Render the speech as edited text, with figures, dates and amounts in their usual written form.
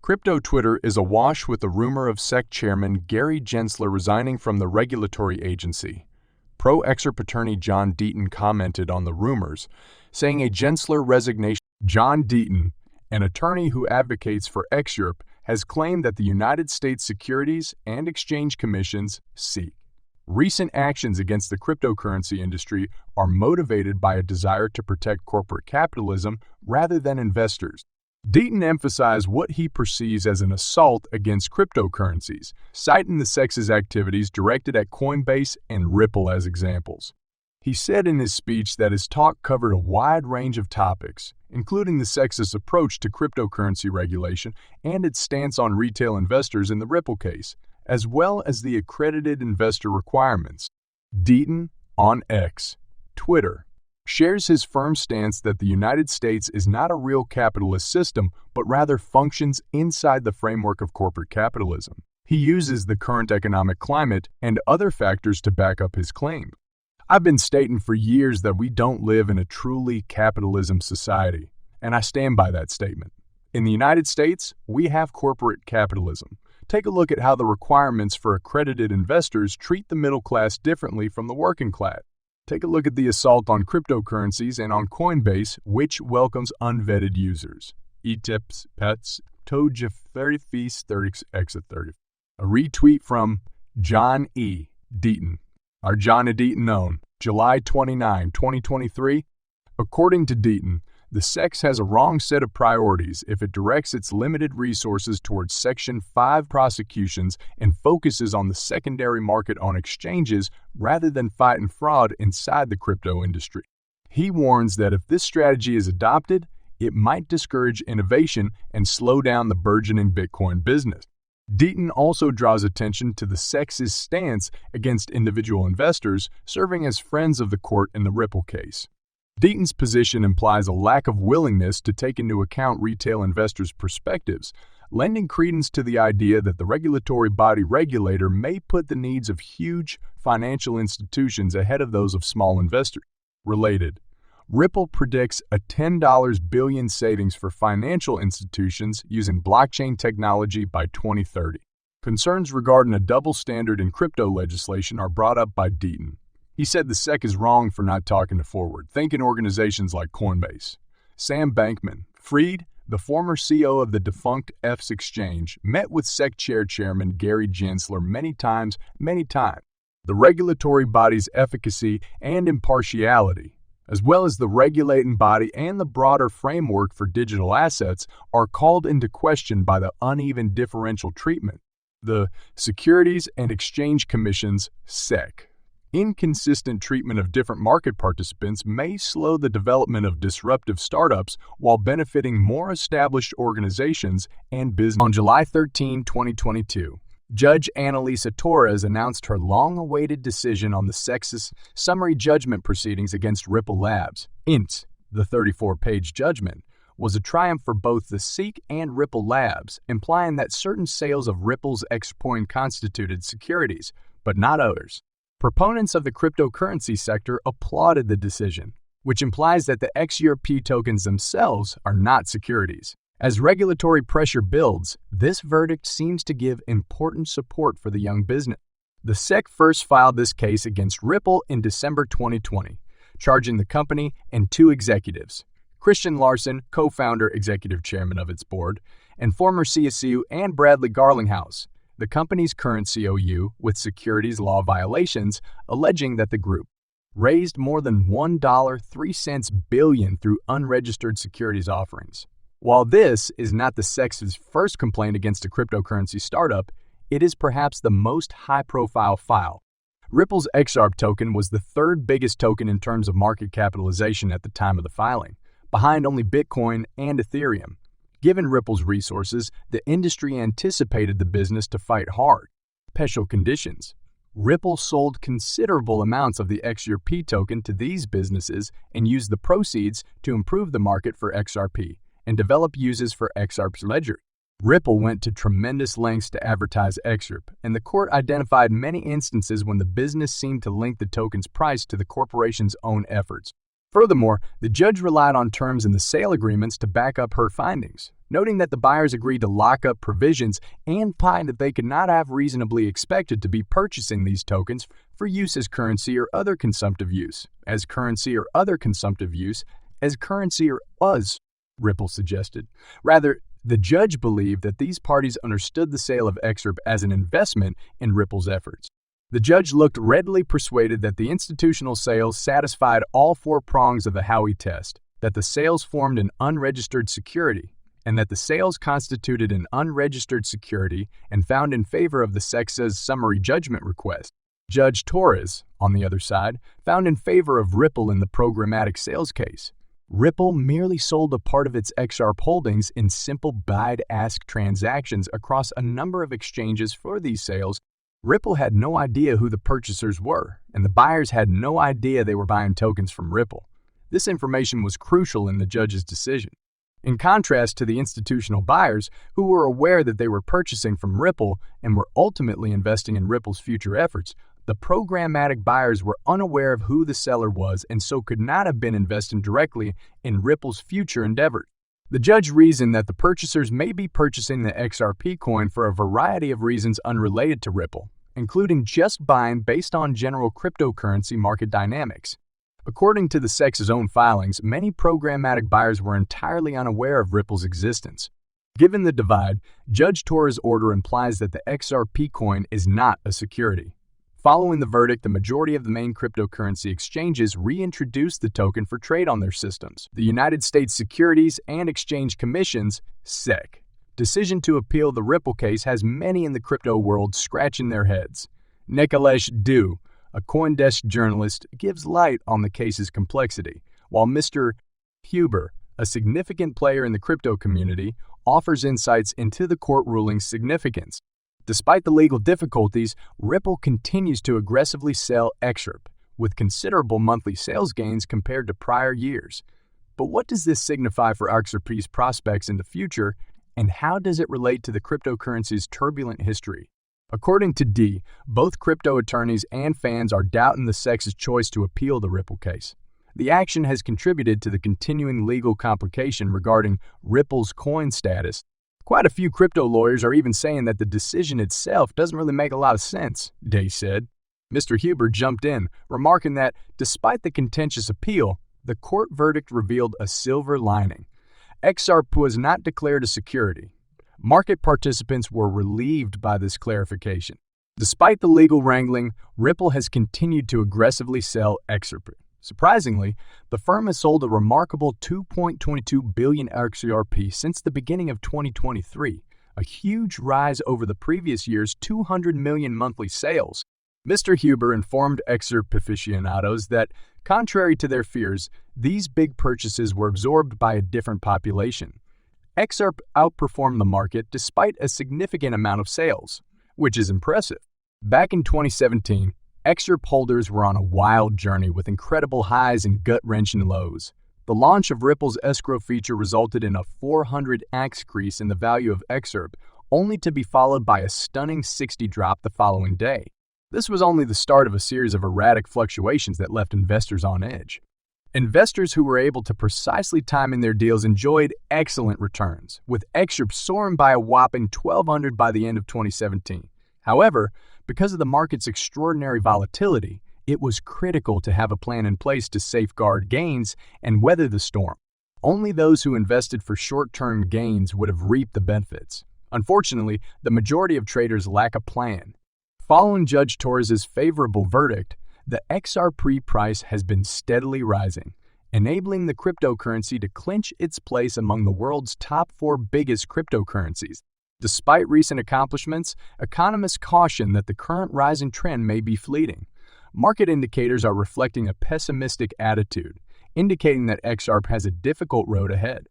Crypto Twitter is awash with the rumor of SEC Chairman Gary Gensler resigning from the regulatory agency. Pro-XRP attorney John Deaton commented on the rumors, saying a Gensler resignation. John Deaton, an attorney who advocates for XRP, has claimed that the United States Securities and Exchange Commission's SEC recent actions against the cryptocurrency industry are motivated by a desire to protect corporate capitalism rather than investors. Deaton emphasized what he perceives as an assault against cryptocurrencies, citing the SEC's activities directed at Coinbase and Ripple as examples. He said in his speech that his talk covered a wide range of topics, including the SEC's approach to cryptocurrency regulation and its stance on retail investors in the Ripple case, as well as the accredited investor requirements. Deaton, on X, Twitter, shares his firm stance that the United States is not a real capitalist system, but rather functions inside the framework of corporate capitalism. He uses the current economic climate and other factors to back up his claim. I've been stating for years that we don't live in a truly capitalism society, and I stand by that statement. In the United States, we have corporate capitalism. Take a look at how the requirements for accredited investors treat the middle class differently from the working class. Take a look at the assault on cryptocurrencies and on Coinbase, which welcomes unvetted users. ETIPS, PETS, Toja 30 fees 30x30. A retweet from John E. Deaton. Our John E. Deaton known, July 29, 2023. According to Deaton, the SEC has a wrong set of priorities if it directs its limited resources towards Section 5 prosecutions and focuses on the secondary market on exchanges rather than fighting fraud inside the crypto industry. He warns that if this strategy is adopted, it might discourage innovation and slow down the burgeoning Bitcoin business. Deaton also draws attention to the SEC's stance against individual investors serving as friends of the court in the Ripple case. Deaton's position implies a lack of willingness to take into account retail investors' perspectives, lending credence to the idea that the regulatory body regulator may put the needs of huge financial institutions ahead of those of small investors. Related, Ripple predicts a $10 billion savings for financial institutions using blockchain technology by 2030. Concerns regarding a double standard in crypto legislation are brought up by Deaton. He said the SEC is wrong for not talking to forward-thinking organizations like Coinbase. Sam Bankman-Fried, the former CEO of the defunct EFS exchange, met with SEC Chairman Gary Gensler many times. The regulatory body's efficacy and impartiality, as well as the regulating body and the broader framework for digital assets, are called into question by the uneven differential treatment. The Securities and Exchange Commission's SEC inconsistent treatment of different market participants may slow the development of disruptive startups while benefiting more established organizations and business. On July 13, 2022, Judge Annalisa Torres announced her long-awaited decision on the SEC's summary judgment proceedings against Ripple Labs. The 34-page judgment was a triumph for both the SEC and Ripple Labs, implying that certain sales of Ripple's XRP constituted securities, but not others. Proponents of the cryptocurrency sector applauded the decision, which implies that the XRP tokens themselves are not securities. As regulatory pressure builds, this verdict seems to give important support for the young business. The SEC first filed this case against Ripple in December 2020, charging the company and two executives, Christian Larson, co-founder executive chairman of its board, and former CSU, and Bradley Garlinghouse, the company's current COU, with securities law violations, alleging that the group raised more than $1.03 billion through unregistered securities offerings. While this is not the SEC's first complaint against a cryptocurrency startup, it is perhaps the most high-profile file. Ripple's XRP token was the third biggest token in terms of market capitalization at the time of the filing, behind only Bitcoin and Ethereum. Given Ripple's resources, the industry anticipated the business to fight hard. Special conditions. Ripple sold considerable amounts of the XRP token to these businesses and used the proceeds to improve the market for XRP and develop uses for XRP's ledger. Ripple went to tremendous lengths to advertise XRP, and the court identified many instances when the business seemed to link the token's price to the corporation's own efforts. Furthermore, the judge relied on terms in the sale agreements to back up her findings. noting that the buyers agreed to lock up provisions and implying that they could not have reasonably expected to be purchasing these tokens for use as currency or other consumptive use, Ripple suggested. Rather, the judge believed that these parties understood the sale of XRP as an investment in Ripple's efforts. The judge looked readily persuaded that the institutional sales satisfied all four prongs of the Howey test, that the sales formed an unregistered security, and that the sales constituted an unregistered security and found in favor of the SEC's summary judgment request. Judge Torres, on the other side, found in favor of Ripple in the programmatic sales case. Ripple merely sold a part of its XRP holdings in simple bid-ask transactions across a number of exchanges for these sales. Ripple had no idea who the purchasers were, and the buyers had no idea they were buying tokens from Ripple. This information was crucial in the judge's decision. In contrast to the institutional buyers, who were aware that they were purchasing from Ripple and were ultimately investing in Ripple's future efforts, the programmatic buyers were unaware of who the seller was and so could not have been investing directly in Ripple's future endeavors. The judge reasoned that the purchasers may be purchasing the XRP coin for a variety of reasons unrelated to Ripple, including just buying based on general cryptocurrency market dynamics. According to the SEC's own filings, many programmatic buyers were entirely unaware of Ripple's existence. Given the divide, Judge Torres' order implies that the XRP coin is not a security. Following the verdict, the majority of the main cryptocurrency exchanges reintroduced the token for trade on their systems. The United States Securities and Exchange Commission's SEC decision to appeal the Ripple case has many in the crypto world scratching their heads. Nikolash Du, a CoinDesk journalist, gives light on the case's complexity, while Mr. Huber, a significant player in the crypto community, offers insights into the court ruling's significance. Despite the legal difficulties, Ripple continues to aggressively sell XRP, with considerable monthly sales gains compared to prior years. But what does this signify for XRP's prospects in the future, and how does it relate to the cryptocurrency's turbulent history? According to D, both crypto attorneys and fans are doubting the SEC's choice to appeal the Ripple case. The action has contributed to the continuing legal complication regarding Ripple's coin status. Quite a few crypto lawyers are even saying that the decision itself doesn't really make a lot of sense, Day said. Mr. Huber jumped in, remarking that, despite the contentious appeal, the court verdict revealed a silver lining. XRP was not declared a security. Market participants were relieved by this clarification. Despite the legal wrangling, Ripple has continued to aggressively sell XRP. Surprisingly, the firm has sold a remarkable 2.22 billion XRP since the beginning of 2023, a huge rise over the previous year's 200 million monthly sales. Mr. Huber informed XRP aficionados that, contrary to their fears, these big purchases were absorbed by a different population. XRP outperformed the market despite a significant amount of sales, which is impressive. Back in 2017, XRP holders were on a wild journey with incredible highs and gut-wrenching lows. The launch of Ripple's escrow feature resulted in a 400x increase in the value of XRP, only to be followed by a stunning 60 drop the following day. This was only the start of a series of erratic fluctuations that left investors on edge. Investors who were able to precisely time in their deals enjoyed excellent returns, with XRP soaring by a whopping 1,200 by the end of 2017. However, because of the market's extraordinary volatility, it was critical to have a plan in place to safeguard gains and weather the storm. Only those who invested for short-term gains would have reaped the benefits. Unfortunately, the majority of traders lack a plan. Following Judge Torres' favorable verdict, the XRP price has been steadily rising, enabling the cryptocurrency to clinch its place among the world's top 4 biggest cryptocurrencies. Despite recent accomplishments, economists caution that the current rising trend may be fleeting. Market indicators are reflecting a pessimistic attitude, indicating that XRP has a difficult road ahead.